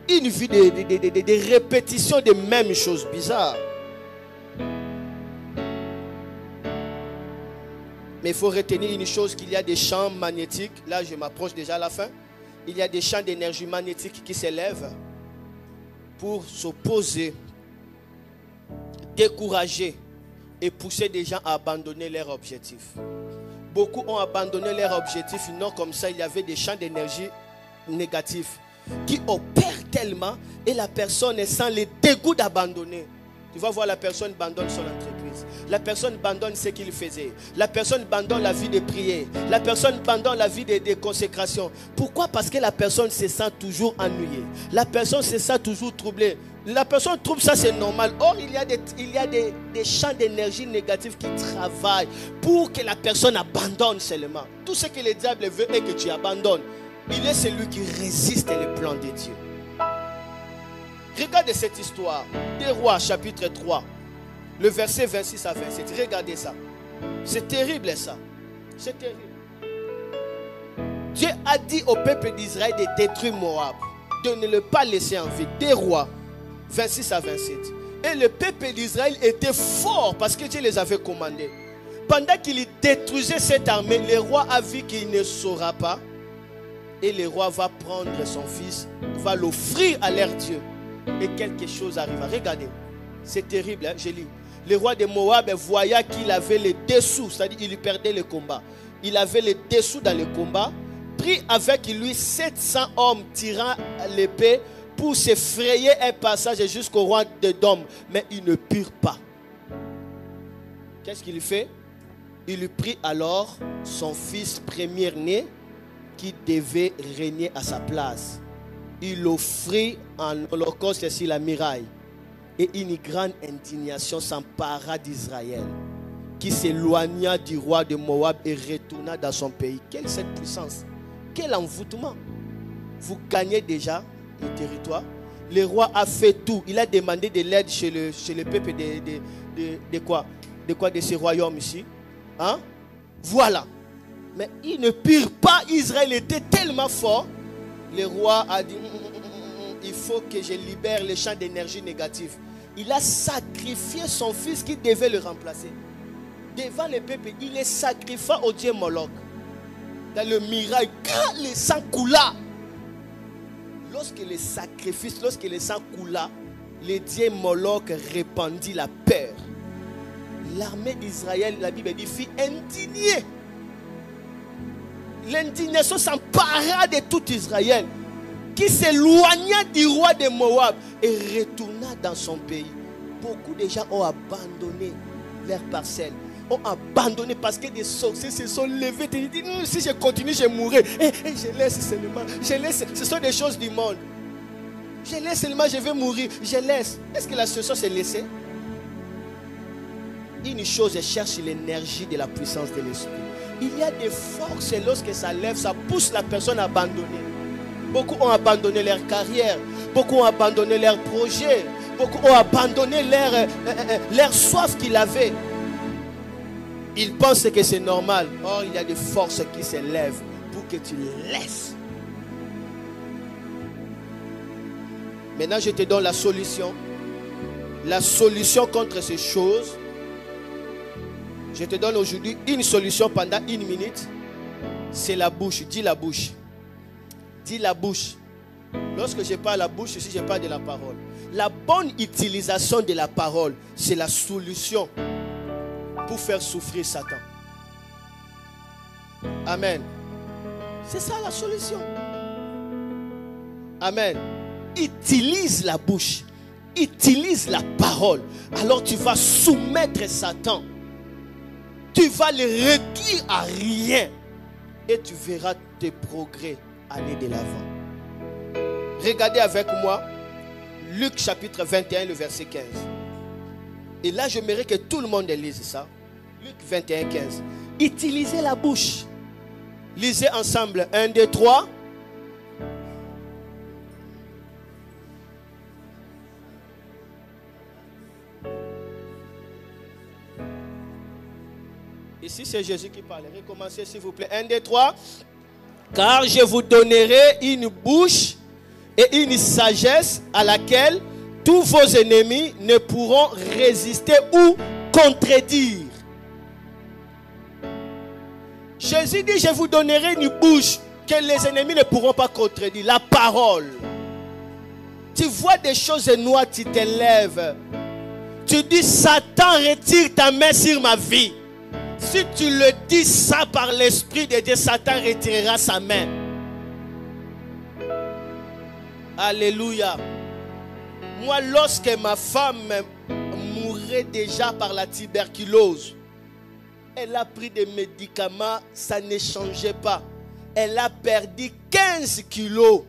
Une vie de répétition des mêmes choses bizarres. Mais il faut retenir une chose, qu'il y a des champs magnétiques. Là, je m'approche déjà à la fin. Il y a des champs d'énergie magnétique qui s'élèvent pour s'opposer, décourager et pousser des gens à abandonner leur objectif. Beaucoup ont abandonné leur objectif. Non, comme ça, il y avait des champs d'énergie négatifs qui opèrent tellement et la personne sent le dégoût d'abandonner. Tu vas voir, la personne abandonne son entreprise. l'église. La personne abandonne ce qu'il faisait. La personne abandonne la vie de prière. La personne abandonne la vie de consécration. Pourquoi? Parce que la personne se sent toujours ennuyée. La personne se sent toujours troublée. La personne trouve ça c'est normal. Or, il y a des champs d'énergie négatifs qui travaillent pour que la personne abandonne seulement. Tout ce que le diable veut est que tu abandonnes. Il est celui qui résiste le plan de Dieu. Regardez cette histoire. Des Rois, chapitre 3. Le verset 26 à 27. Regardez ça. C'est terrible ça. C'est terrible. Dieu a dit au peuple d'Israël de détruire Moab. De ne le pas laisser en vie. Des Rois, 26 à 27. Et le peuple d'Israël était fort parce que Dieu les avait commandés. Pendant qu'il détruisait cette armée, le roi a vu qu'il ne saura pas. Et le roi va prendre son fils, va l'offrir à leur Dieu. Et quelque chose arriva. Regardez, c'est terrible, hein? Je lis. Le roi de Moab voya qu'il avait les dessous, c'est-à-dire qu'il perdait le combat. Il avait les dessous dans le combat. Prit avec lui 700 hommes tirant l'épée pour se frayer un passage jusqu'au roi d'Édom. Mais ils ne purent pas. Qu'est-ce qu'il fait? Il lui prit alors son fils premier-né qui devait régner à sa place. Il l'offrit en holocauste sur la muraille. Et une grande indignation s'empara d'Israël, qui s'éloigna du roi de Moab et retourna dans son pays. Quelle cette puissance! Quel envoûtement! Vous gagnez déjà le territoire. Le roi a fait tout. Il a demandé de l'aide chez le peuple de quoi? De ce royaume ici. Hein? Voilà. Mais ils ne purent pas. Israël était tellement fort. Le roi a dit, il faut que je libère les champs d'énergie négative. Il a sacrifié son fils qui devait le remplacer. Devant le peuple, il les sacrifia au dieu Moloch. Dans le miracle, quand le sang coula, lorsque le sacrifice, lorsque le sang coula, le dieu Moloch répandit la peur. L'armée d'Israël, la Bible dit, fut indignée. L'indignation s'empara de tout Israël, qui s'éloigna du roi de Moab et retourna dans son pays. Beaucoup de gens ont abandonné leurs parcelles, ont abandonné parce que des sorciers se sont levés et disent, si je continue, je mourrai. Et je laisse seulement, je laisse. Ce sont des choses du monde. Je laisse seulement, je vais mourir. Je laisse. Est-ce que la solution c'est laisser? Une chose, cherche l'énergie de la puissance de l'esprit. Il y a des forces et lorsque ça lève, ça pousse la personne à abandonner. Beaucoup ont abandonné leur carrière. Beaucoup ont abandonné leurs projets. Beaucoup ont abandonné leur soif qu'ils avaient. Ils pensent que c'est normal. Or, il y a des forces qui se lèvent pour que tu laisses. Maintenant, je te donne la solution. La solution contre ces choses. Je te donne aujourd'hui une solution pendant 1 minute. C'est la bouche. Dis la bouche. Dis la bouche. Lorsque je parle la bouche, ici je parle de la parole. La bonne utilisation de la parole, c'est la solution pour faire souffrir Satan. Amen. C'est ça la solution. Amen. Utilise la bouche. Utilise la parole. Alors tu vas soumettre Satan. Tu vas le réduire à rien. Et tu verras tes progrès aller de l'avant. Regardez avec moi Luc chapitre 21, le verset 15. Et là, j'aimerais que tout le monde lise ça. Luc 21, 15. Utilisez la bouche. Lisez ensemble. 1, 2, 3. Ici, c'est Jésus qui parle. Recommencez, s'il vous plaît. 1, 2, 3. Car je vous donnerai une bouche et une sagesse à laquelle tous vos ennemis ne pourront résister ou contredire. Jésus dit, je vous donnerai une bouche que les ennemis ne pourront pas contredire. La parole. Tu vois des choses noires, tu te lèves. Tu dis, Satan, retire ta main sur ma vie. Si tu le dis ça par l'Esprit de Dieu, Satan retirera sa main. Alléluia. Moi, lorsque ma femme mourait souffrait déjà par la tuberculose. Elle a pris des médicaments, ça ne changeait pas. Elle a perdu 15 kilos.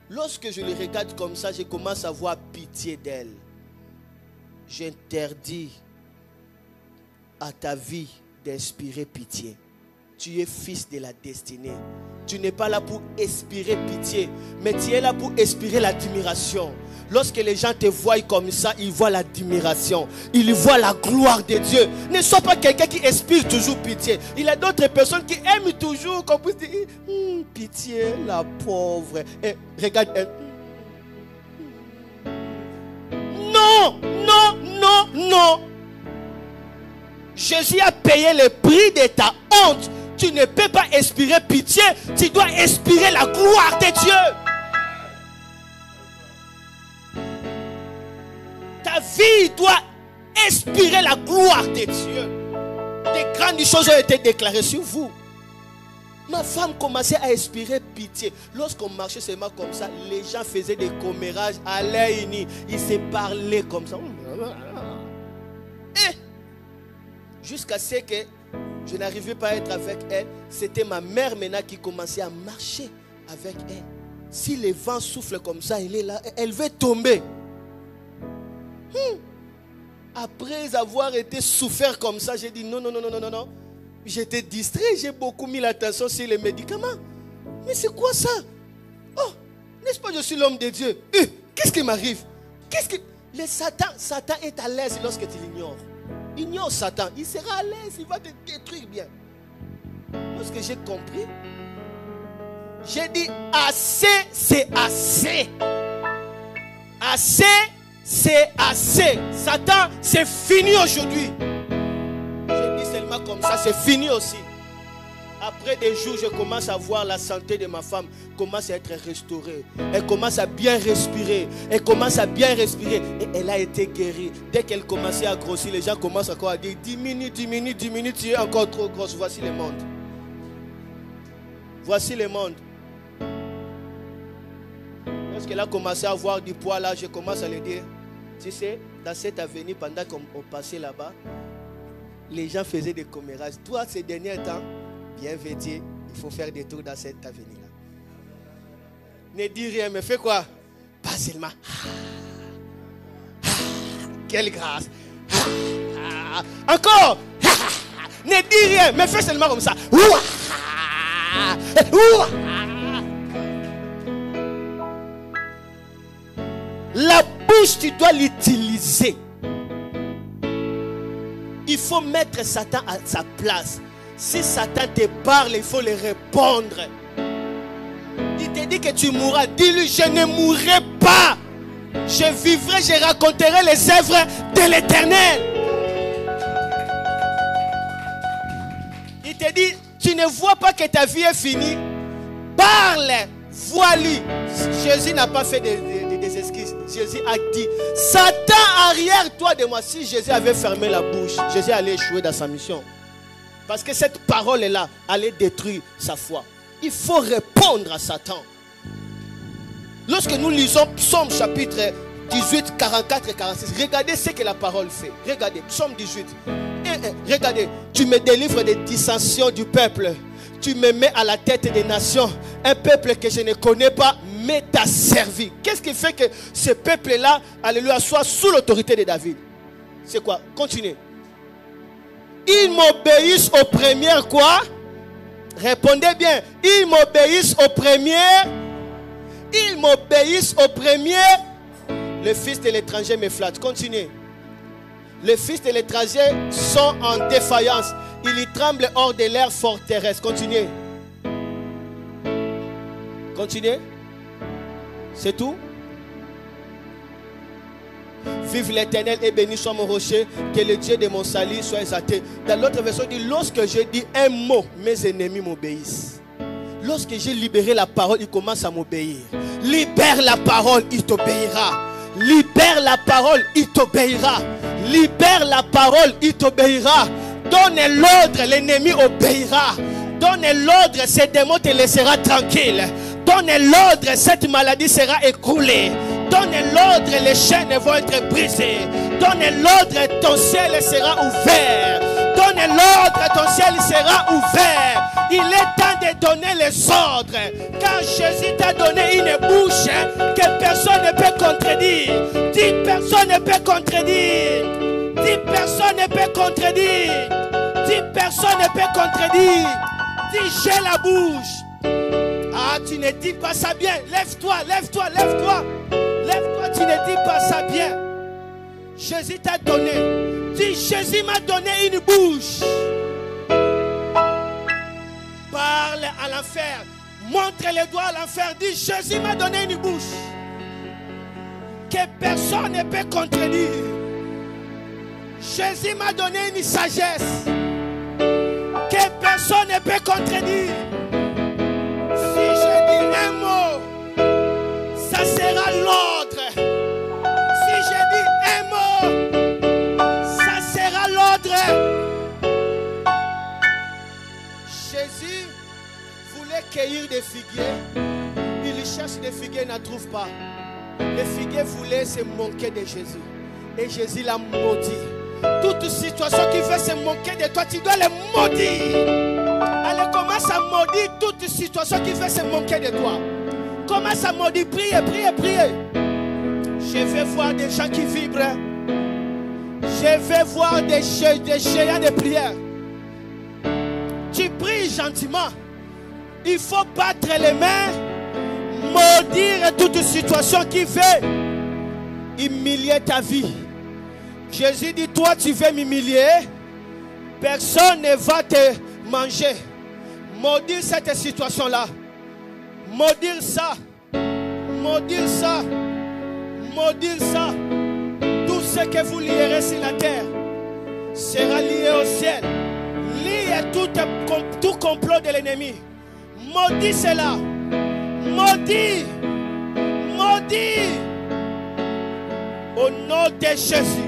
Lorsque je le regarde comme ça, je commence à avoir pitié d'elle. J'interdis à ta vie d'inspirer pitié. Tu es fils de la destinée. Tu n'es pas là pour inspirer pitié, mais tu es là pour inspirer l'admiration. Lorsque les gens te voient comme ça, ils voient l'admiration. Ils voient la gloire de Dieu. Ne sois pas quelqu'un qui inspire toujours pitié. Il y a d'autres personnes qui aiment toujours qu'on puisse dire pitié, la pauvre. Et regarde elle. Non, non, non, non. Jésus a payé le prix de ta honte. Tu ne peux pas inspirer pitié. Tu dois inspirer la gloire de Dieu. Ta vie doit inspirer la gloire de Dieu. Des grandes choses ont été déclarées sur vous. Ma femme commençait à inspirer pitié. Lorsqu'on marchait seulement comme ça, les gens faisaient des commérages à l'œil uni. Ils se parlaient comme ça. Et jusqu'à ce que je n'arrivais pas à être avec elle. C'était ma mère maintenant qui commençait à marcher avec elle. Si le vent souffle comme ça, elle est là, elle va tomber. Après avoir été souffert comme ça, j'ai dit non, non, non, non, non, non. J'étais distrait, j'ai beaucoup mis l'attention sur les médicaments. Mais c'est quoi ça? Oh, n'est-ce pas je suis l'homme de Dieu? Qu'est-ce qui m'arrive? Qu'est-ce que... Le Satan est à l'aise lorsque tu l'ignores. Ignore Satan, il sera à l'aise, il va te détruire bien. Lorsque j'ai compris, j'ai dit assez, c'est assez. Assez, c'est assez. Satan, c'est fini aujourd'hui. J'ai dit seulement comme ça, c'est fini aussi. Après des jours, je commence à voir la santé de ma femme commence à être restaurée. Elle commence à bien respirer. Elle commence à bien respirer. Et elle a été guérie. Dès qu'elle commençait à grossir, les gens commencent encore à dire diminue, diminue, diminue, tu es encore trop grosse. Voici le monde. Voici le monde. Lorsqu'elle a commencé à avoir du poids là, je commence à lui dire, tu sais, dans cette avenue, pendant qu'on passait là-bas, les gens faisaient des commérages. Toi, ces derniers temps, bien vêtu, il faut faire des tours dans cette avenue-là. Ne dis rien, mais fais quoi? Pas seulement. Quelle grâce. Encore. Ne dis rien, mais fais seulement comme ça. La bouche, tu dois l'utiliser. Il faut mettre Satan à sa place. Si Satan te parle, il faut le répondre. Il te dit que tu mourras. Dis-lui, je ne mourrai pas. Je vivrai, je raconterai les œuvres de l'Éternel. Il te dit, tu ne vois pas que ta vie est finie. Parle, vois-lui. Jésus n'a pas fait des esquisses. Jésus a dit, Satan arrière toi de moi. Si Jésus avait fermé la bouche, Jésus allait échouer dans sa mission. Parce que cette parole-là allait détruire sa foi. Il faut répondre à Satan. Lorsque nous lisons Psaume chapitre 18, 44 et 46, regardez ce que la parole fait. Regardez, Psaume 18. Regardez, tu me délivres des dissensions du peuple. Tu me mets à la tête des nations. Un peuple que je ne connais pas, mais t'a servi. Qu'est-ce qui fait que ce peuple-là, alléluia, soit sous l'autorité de David? C'est quoi? Continuez. Ils m'obéissent aux premières quoi? Répondez bien. Ils m'obéissent aux premières. Ils m'obéissent aux premières. Le fils de l'étranger me flatte. Continuez. Les fils de l'étranger sont en défaillance. Ils y tremblent hors de leur forteresse. Continuez. Continuez. C'est tout. Vive l'Éternel et béni soit mon rocher, que le Dieu de mon salut soit exalté. Dans l'autre version, il dit, lorsque je dis un mot, mes ennemis m'obéissent. Lorsque j'ai libéré la parole, il commence à m'obéir. Libère la parole, il t'obéira. Libère la parole, il t'obéira. Libère la parole, il t'obéira. Donne l'ordre, l'ennemi obéira. Donne l'ordre, ces démons te laissera tranquille. Donne l'ordre, cette maladie sera écroulée. Donne l'ordre et les chaînes vont être brisées. Donne l'ordre et ton ciel sera ouvert. Donne l'ordre et ton ciel sera ouvert. Il est temps de donner les ordres. Car Jésus t'a donné une bouche que personne ne peut contredire. 10 personnes ne peuvent contredire. 10 personnes ne peuvent contredire. 10 personnes ne peuvent contredire. Dis j'ai la bouche. Ah, tu ne dis pas ça bien. Lève-toi, lève-toi, lève-toi. Lève-toi, tu ne dis pas ça bien. Jésus t'a donné. Dis Jésus m'a donné une bouche. Parle à l'enfer. Montre les doigts à l'enfer. Dis Jésus m'a donné une bouche. Que personne ne peut contredire. Jésus m'a donné une sagesse. Que personne ne peut contredire. Si je dis un mot, ça sera l'ordre. Si je dis un mot, ça sera l'ordre. Jésus voulait cueillir des figuiers. Il cherche des figuiers, il n'en trouve pas. Les figuiers voulaient se moquer de Jésus. Et Jésus l'a maudit. Toute situation qui veut se moquer de toi, tu dois les maudire. Allez, commence à maudire toute situation qui veut se moquer de toi. Commence à maudire, priez, priez, priez. Je vais voir des gens qui vibrent. Je vais voir des géants de prière. Tu pries gentiment. Il faut battre les mains, maudire toute situation qui veut humilier ta vie. Jésus dit, toi tu veux m'humilier, personne ne va te manger. Maudire cette situation-là. Maudire ça. Maudire ça. Maudire ça. Tout ce que vous lierez sur la terre sera lié au ciel. Liez tout complot de l'ennemi. Maudis cela. Maudis. Maudis. Au nom de Jésus.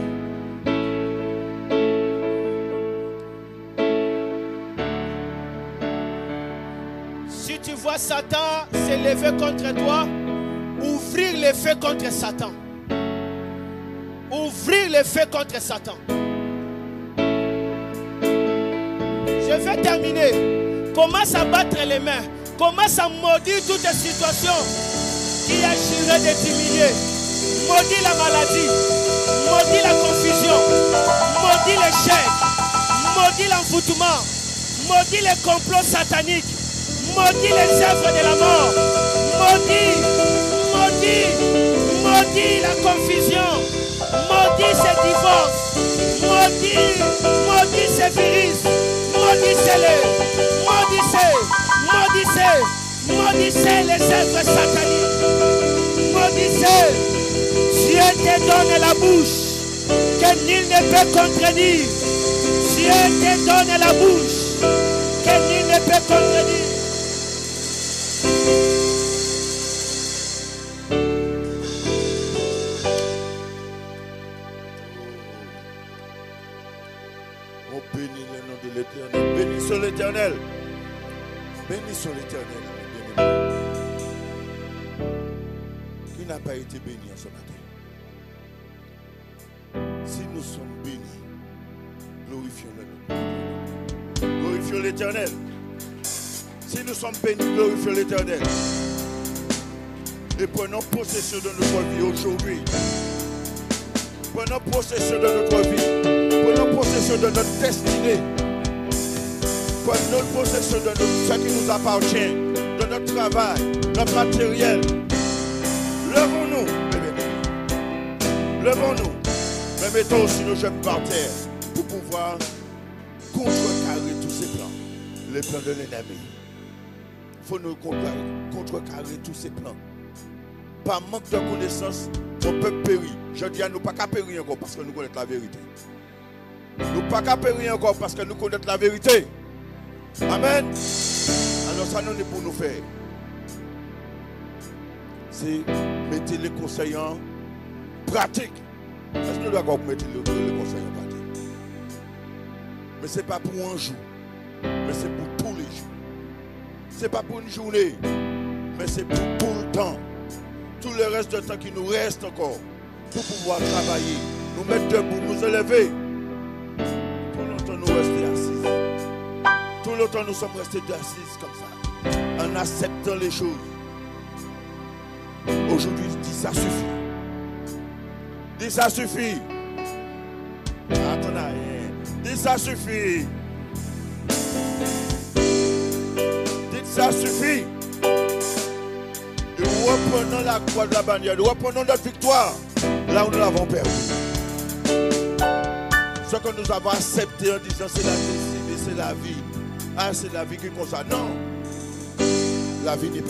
Si tu vois Satan s'élever contre toi, ouvrir les feux contre Satan. Ouvrir les feux contre Satan. Je vais terminer. Commence à battre les mains. Commence à maudire toutes les situations qui achèveraient de t'humilier. Maudis la maladie. Maudis la confusion. Maudis l'échec. Maudis l'envoûtement. Maudis les complots sataniques. Maudis les œuvres de la mort. Maudis. Maudis. Maudis la confusion. Maudis ces divorces. Maudis. Maudis ces virus. Maudissez-les. Maudissez. Maudissez. Maudissez les œuvres sataniques. Maudissez. Dieu te donne la bouche que nul ne peut contredire. Dieu te donne la bouche que nul ne peut contredire. On bénit le nom de l'Éternel. Bénissons l'Éternel. Bénissons l'Éternel. Qui n'a pas été béni en ce matin? Si nous sommes bénis, glorifions le nom. Glorifions l'Éternel. Si nous sommes bénis, glorifions l'Éternel. Et prenons possession de notre vie aujourd'hui. Prenons possession de notre vie. Prenons possession de notre destinée. Prenons possession de ce qui nous appartient, de notre travail, notre matériel. Levons-nous, levons-nous. Mais mettons aussi nos jambes par terre pour pouvoir contrecarrer tous ces plans, les plans de l'ennemi. Il faut nous contrecarrer tous ces plans. Par manque de connaissance, nos peuples périt. Je dis à nous pas qu'à périr encore parce que nous connaissons la vérité. Nous pas qu'à périr encore parce que nous connaissons la vérité. Amen. Alors ça nous est pour nous faire. C'est mettre les conseils en pratique. Est-ce que nous devons mettre les conseils en pratique? Mais ce n'est pas pour un jour, mais c'est pour tous les jours. Ce n'est pas pour une journée, mais c'est pour tout le temps. tout le reste du temps qui nous reste encore pour pouvoir travailler, nous mettre debout, nous élever. Tout longtemps nous rester assis. Tout longtemps nous sommes restés assis comme ça, en acceptant les choses. Aujourd'hui, dis ça suffit. Dis ça suffit. Attends, dis ça suffit. Dis ça suffit. Nous reprenons la croix de la bannière, nous reprenons notre victoire là où nous l'avons perdu. Ce que nous avons accepté en disant c'est la destinée, c'est la vie. Ah, c'est la vie qui est comme ça. Non, la vie n'est pas.